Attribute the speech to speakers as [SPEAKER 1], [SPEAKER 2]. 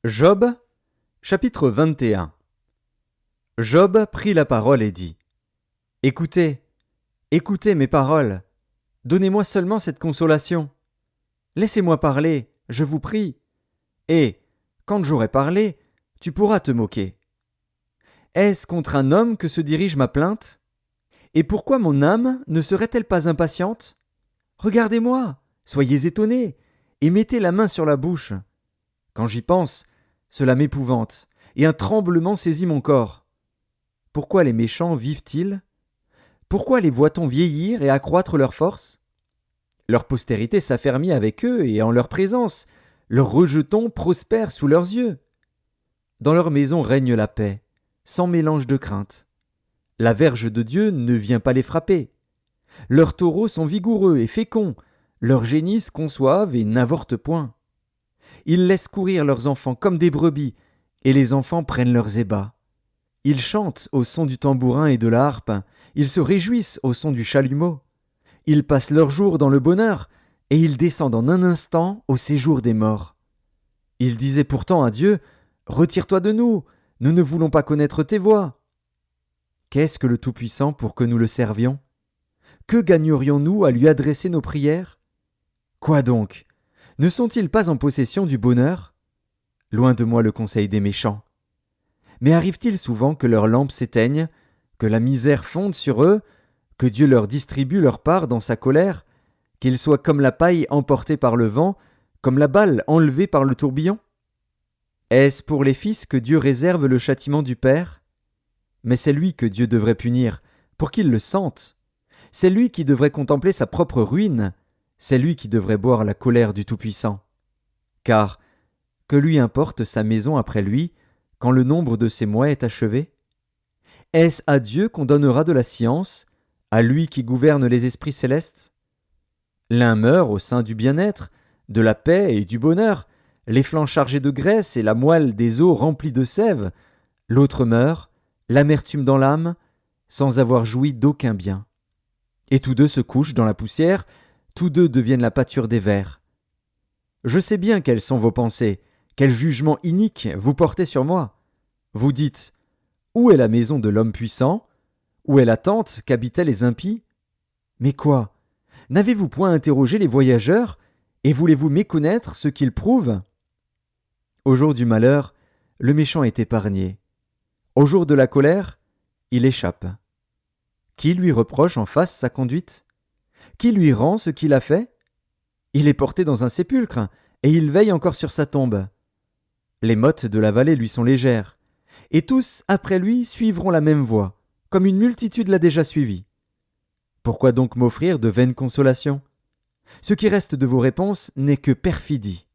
[SPEAKER 1] Job, chapitre 21. Job prit la parole et dit : Écoutez, écoutez mes paroles, donnez-moi seulement cette consolation. Laissez-moi parler, je vous prie, et, quand j'aurai parlé, tu pourras te moquer. Est-ce contre un homme que se dirige ma plainte ? Et pourquoi mon âme ne serait-elle pas impatiente ? Regardez-moi, soyez étonnés, et mettez la main sur la bouche. Quand j'y pense, cela m'épouvante, et un tremblement saisit mon corps. Pourquoi les méchants vivent-ils ? Pourquoi les voit-on vieillir et accroître leur force ? Leur postérité s'affermit avec eux et en leur présence, leurs rejetons prospèrent sous leurs yeux. Dans leur maison règne la paix, sans mélange de crainte. La verge de Dieu ne vient pas les frapper. Leurs taureaux sont vigoureux et féconds, leurs génisses conçoivent et n'avortent point. Ils laissent courir leurs enfants comme des brebis, et les enfants prennent leurs ébats. Ils chantent au son du tambourin et de la harpe, ils se réjouissent au son du chalumeau. Ils passent leurs jours dans le bonheur, et ils descendent en un instant au séjour des morts. Ils disaient pourtant à Dieu : Retire-toi de nous, nous ne voulons pas connaître tes voies. Qu'est-ce que le Tout-Puissant pour que nous le servions ? Que gagnerions-nous à lui adresser nos prières ? Quoi donc ? Ne sont-ils pas en possession du bonheur ? Loin de moi le conseil des méchants. Mais arrive-t-il souvent que leurs lampes s'éteignent, que la misère fonde sur eux, que Dieu leur distribue leur part dans sa colère, qu'ils soient comme la paille emportée par le vent, comme la balle enlevée par le tourbillon ? Est-ce pour les fils que Dieu réserve le châtiment du Père ? Mais c'est lui que Dieu devrait punir, pour qu'il le sente. C'est lui qui devrait contempler sa propre ruine, c'est lui qui devrait boire la colère du Tout-Puissant. Car, que lui importe sa maison après lui, quand le nombre de ses mois est achevé ? Est-ce à Dieu qu'on donnera de la science, à lui qui gouverne les esprits célestes ? L'un meurt au sein du bien-être, de la paix et du bonheur, les flancs chargés de graisse et la moelle des os remplis de sève. L'autre meurt, l'amertume dans l'âme, sans avoir joui d'aucun bien. Et tous deux se couchent dans la poussière, tous deux deviennent la pâture des vers. Je sais bien quelles sont vos pensées, quel jugement inique vous portez sur moi. Vous dites : Où est la maison de l'homme puissant ? Où est la tente qu'habitaient les impies ? Mais quoi ? N'avez-vous point interrogé les voyageurs, et voulez-vous méconnaître ce qu'ils prouvent ? Au jour du malheur, le méchant est épargné. Au jour de la colère, il échappe. Qui lui reproche en face sa conduite ? Qui lui rend ce qu'il a fait ? Il est porté dans un sépulcre, et il veille encore sur sa tombe. Les mottes de la vallée lui sont légères, et tous, après lui, suivront la même voie, comme une multitude l'a déjà suivi. Pourquoi donc m'offrir de vaines consolations ? Ce qui reste de vos réponses n'est que perfidie.